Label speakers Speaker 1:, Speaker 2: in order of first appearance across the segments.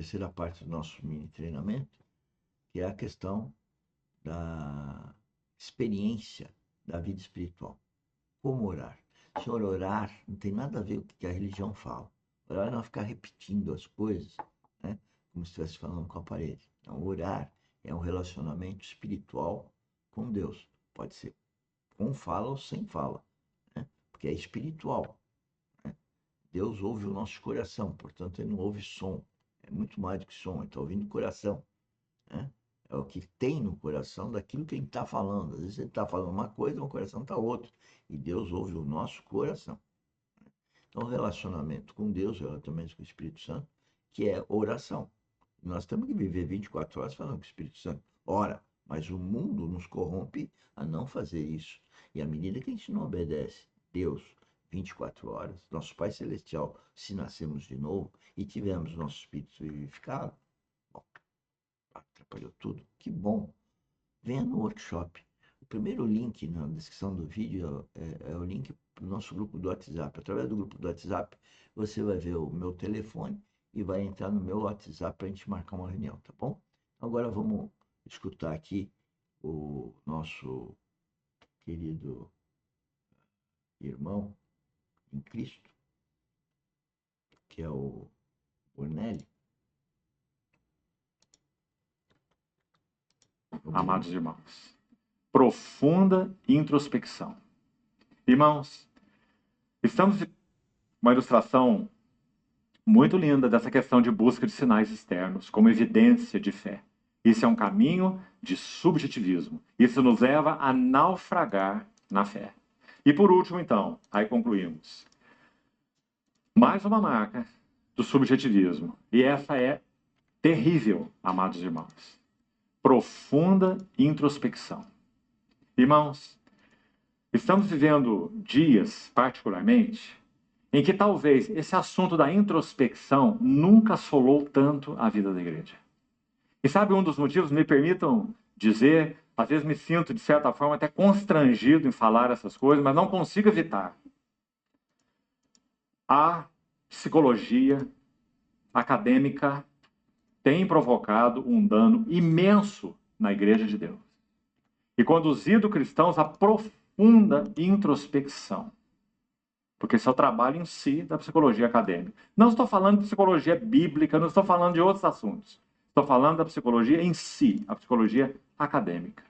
Speaker 1: terceira parte do nosso mini treinamento, que é a questão da experiência da vida espiritual. Como orar? Senhor, orar não tem nada a ver com o que a religião fala. Orar é não ficar repetindo as coisas, né? Como se estivesse falando com a parede. Então, orar é um relacionamento espiritual com Deus. Pode ser com fala ou sem fala, né? Porque é espiritual. Né? Deus ouve o nosso coração, portanto, ele não ouve som. É muito mais do que som, ele está ouvindo o coração. Né? É o que tem no coração daquilo que ele está falando. Às vezes ele está falando uma coisa, o coração está outra. E Deus ouve o nosso coração. Então, o relacionamento com Deus, o relacionamento com o Espírito Santo, que é oração. Nós temos que viver 24 horas falando com o Espírito Santo. Ora, mas o mundo nos corrompe a não fazer isso. E à medida que a gente não obedece Deus 24 horas, nosso Pai Celestial, se nascemos de novo e tivermos nosso espírito vivificado, bom, atrapalhou tudo. Que bom. Venha no workshop. O primeiro link na descrição do vídeo é o link para o nosso grupo do WhatsApp. Através do grupo do WhatsApp, você vai ver o meu telefone e vai entrar no meu WhatsApp para a gente marcar uma reunião, tá bom? Agora vamos escutar aqui o nosso querido irmão em Cristo, que é o Ornélio.
Speaker 2: Amados irmãos, profunda introspecção. Irmãos, estamos em uma ilustração muito linda dessa questão de busca de sinais externos como evidência de fé. Isso é um caminho de subjetivismo. Isso nos leva a naufragar na fé. E por último, então, aí concluímos. Mais uma marca do subjetivismo. E essa é terrível, amados irmãos. Profunda introspecção. Irmãos, estamos vivendo dias, particularmente, em que talvez esse assunto da introspecção nunca assolou tanto a vida da igreja. E sabe um dos motivos, me permitam dizer, às vezes me sinto, de certa forma, até constrangido em falar essas coisas, mas não consigo evitar. A psicologia acadêmica tem provocado um dano imenso na igreja de Deus e conduzido cristãos a profunda introspecção. Porque esse é o trabalho em si da psicologia acadêmica. Não estou falando de psicologia bíblica, não estou falando de outros assuntos. Estou falando da psicologia em si, a psicologia acadêmica.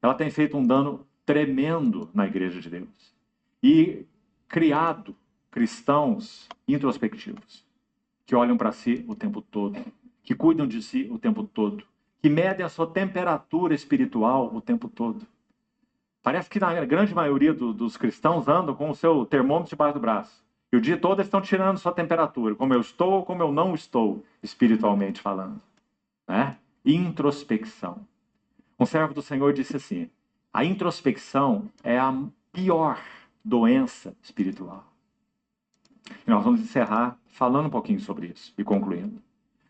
Speaker 2: Ela tem feito um dano tremendo na igreja de Deus e criado cristãos introspectivos, que olham para si o tempo todo, que cuidam de si o tempo todo, que medem a sua temperatura espiritual o tempo todo. Parece que na grande maioria dos cristãos andam com o seu termômetro debaixo do braço. E o dia todo eles estão tirando sua temperatura, como eu estou ou como eu não estou, espiritualmente falando. Né? Introspecção. Um servo do Senhor disse assim, a introspecção é a pior doença espiritual. E nós vamos encerrar falando um pouquinho sobre isso e concluindo.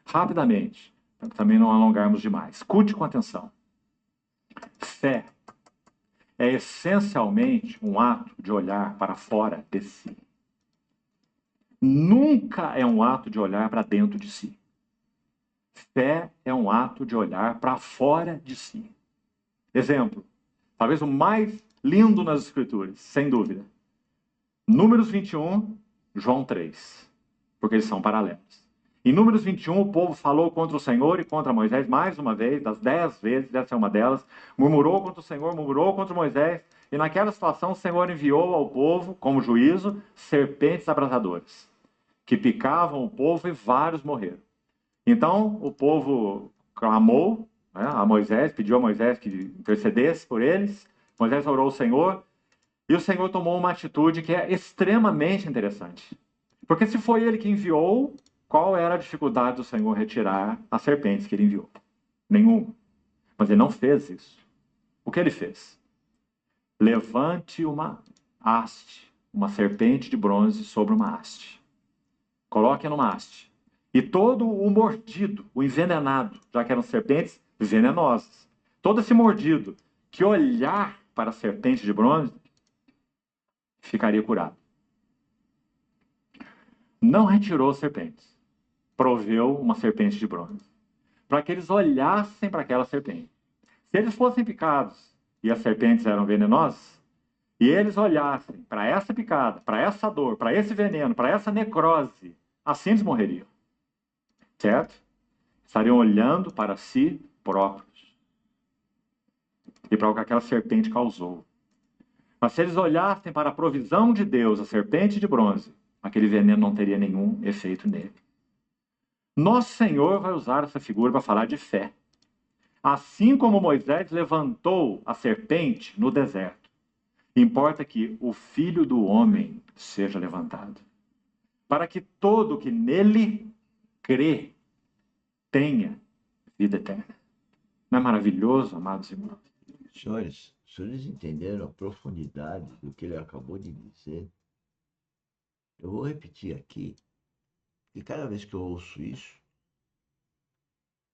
Speaker 2: Rapidamente, para também não alongarmos demais. Escute com atenção. Fé é essencialmente um ato de olhar para fora de si. Nunca é um ato de olhar para dentro de si. Fé é um ato de olhar para fora de si. Exemplo, talvez o mais lindo nas Escrituras, sem dúvida. Números 21, João 3, porque eles são paralelos. Em Números 21, o povo falou contra o Senhor e contra Moisés mais uma vez, das 10 vezes, essa é uma delas, murmurou contra o Senhor, murmurou contra Moisés, e naquela situação o Senhor enviou ao povo, como juízo, serpentes abrasadoras, que picavam o povo e vários morreram. Então o povo clamou, né, a Moisés, pediu a Moisés que intercedesse por eles, Moisés orou ao Senhor, e o Senhor tomou uma atitude que é extremamente interessante. Porque se foi ele que enviou, qual era a dificuldade do Senhor retirar as serpentes que ele enviou? Nenhuma. Mas ele não fez isso. O que ele fez? Levante uma haste, uma serpente de bronze sobre uma haste. Coloque numa haste. E todo o mordido, o envenenado, já que eram serpentes venenosas, todo esse mordido que olhar para a serpente de bronze, ficaria curado. Não retirou as serpentes. proveu uma serpente de bronze, para que eles olhassem para aquela serpente. Se eles fossem picados e as serpentes eram venenosas, e eles olhassem para essa picada, para essa dor, para esse veneno, para essa necrose, assim eles morreriam. Certo? Estariam olhando para si próprios e para o que aquela serpente causou. Mas se eles olhassem para a provisão de Deus, a serpente de bronze, aquele veneno não teria nenhum efeito nele. Nosso Senhor vai usar essa figura para falar de fé. Assim como Moisés levantou a serpente no deserto, importa que o Filho do Homem seja levantado, para que todo que nele crê tenha vida eterna. Não é maravilhoso, amados irmãos?
Speaker 1: Senhores, os senhores entenderam a profundidade do que ele acabou de dizer? Eu vou repetir aqui, que cada vez que eu ouço isso,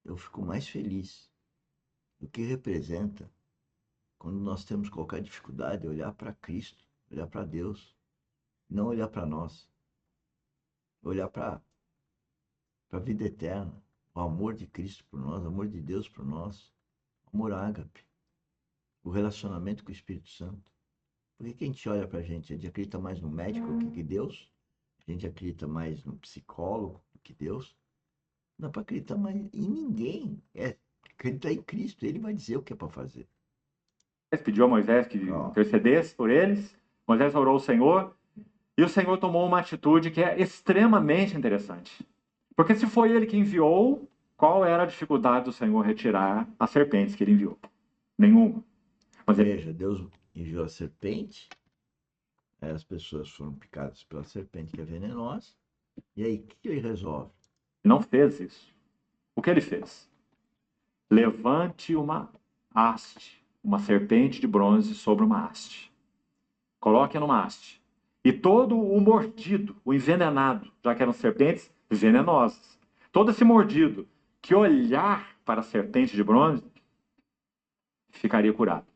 Speaker 1: eu fico mais feliz do que representa quando nós temos qualquer dificuldade, olhar para Cristo, olhar para Deus, não olhar para nós, olhar para a vida eterna, o amor de Cristo por nós, o amor de Deus por nós, o amor ágape, o relacionamento com o Espírito Santo. Por que a gente olha para a gente acredita mais no médico do que Deus? A gente acredita mais no psicólogo do que Deus? Não é para acreditar mais em ninguém, é acreditar em Cristo, ele vai dizer o que é para fazer.
Speaker 2: Pediu a Moisés que intercedesse por eles, Moisés orou ao Senhor, e o Senhor tomou uma atitude que é extremamente interessante. Porque se foi ele que enviou, qual era a dificuldade do Senhor retirar as serpentes que ele enviou? Nenhuma. Mas
Speaker 1: Veja, Deus enviou a serpente, aí as pessoas foram picadas pela serpente que é venenosa, e aí o que ele resolve?
Speaker 2: não fez isso. O que ele fez? Levante uma haste, uma serpente de bronze sobre uma haste. Coloque numa haste. E todo o mordido, o envenenado, já que eram serpentes venenosas, todo esse mordido que olhar para a serpente de bronze ficaria curado.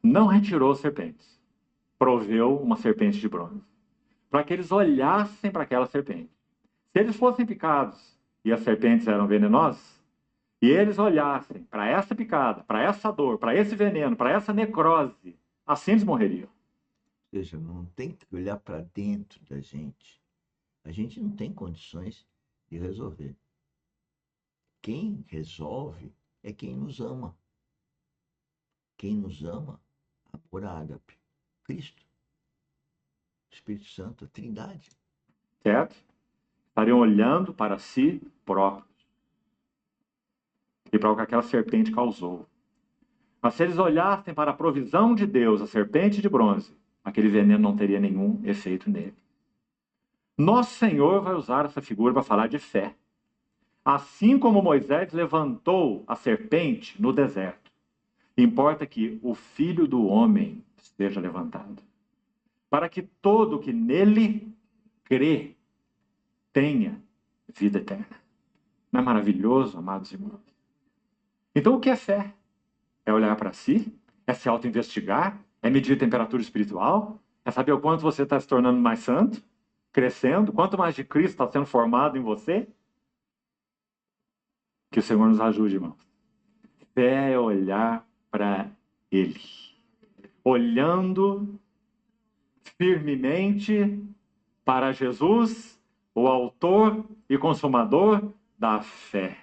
Speaker 2: Não retirou as serpentes. Proveu uma serpente de bronze. Para que eles olhassem para aquela serpente. Se eles fossem picados e as serpentes eram venenosas, e eles olhassem para essa picada, para essa dor, para esse veneno, para essa necrose, assim eles morreriam.
Speaker 1: Ou seja, não tem que olhar para dentro da gente. A gente não tem condições de resolver. Quem resolve é quem nos ama. Quem nos ama, amor ágape, Cristo, Espírito Santo, a Trindade.
Speaker 2: Certo? Estariam olhando para si próprios e para o que aquela serpente causou. Mas se eles olhassem para a provisão de Deus, a serpente de bronze, aquele veneno não teria nenhum efeito nele. Nosso Senhor vai usar essa figura para falar de fé. Assim como Moisés levantou a serpente no deserto, importa que o Filho do Homem esteja levantado, para que todo que nele crê tenha vida eterna. Não é maravilhoso, amados irmãos? Então, o que é fé? É olhar para si? É se auto-investigar? É medir a temperatura espiritual? É saber o quanto você está se tornando mais santo? Crescendo? Quanto mais de Cristo está sendo formado em você? Que o Senhor nos ajude, irmãos. Fé é olhar para Ele. Olhando firmemente para Jesus, o autor e consumador da fé,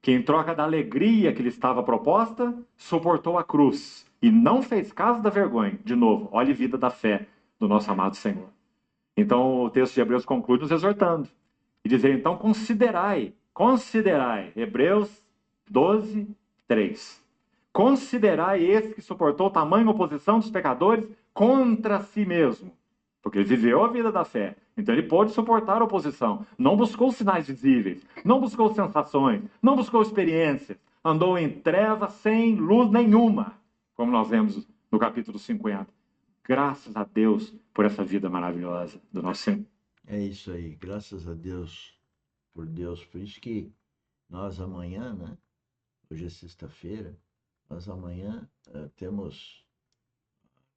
Speaker 2: que em troca da alegria que lhe estava proposta, suportou a cruz e não fez caso da vergonha. De novo, olhe a vida da fé do nosso amado Senhor. Então o texto de Hebreus conclui nos exortando e dizer, então considerai, Hebreus 12, 3. Considerai esse que suportou tamanha oposição dos pecadores contra si mesmo, porque ele viveu a vida da fé, então ele pôde suportar a oposição, não buscou sinais visíveis, não buscou sensações, não buscou experiências, andou em trevas sem luz nenhuma, como nós vemos no capítulo 50. Graças a Deus por essa vida maravilhosa do nosso Senhor.
Speaker 1: É isso aí, graças a Deus, por Deus. Por isso que nós amanhã, né? Hoje é sexta-feira, nós amanhã temos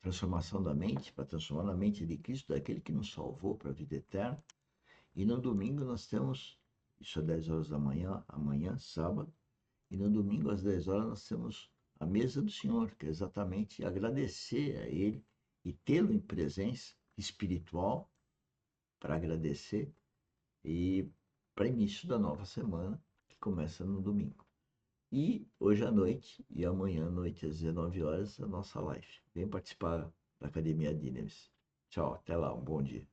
Speaker 1: transformação da mente, para transformar a mente de Cristo, daquele que nos salvou para a vida eterna. E no domingo nós temos, isso às 10 horas da manhã, amanhã, sábado, e no domingo às 10 horas nós temos a mesa do Senhor, que é exatamente agradecer a Ele e tê-lo em presença espiritual para agradecer e para início da nova semana, que começa no domingo. E hoje à noite e amanhã à noite às 19 horas a nossa live. Vem participar da Academia Dynamis. Tchau, até lá, um bom dia.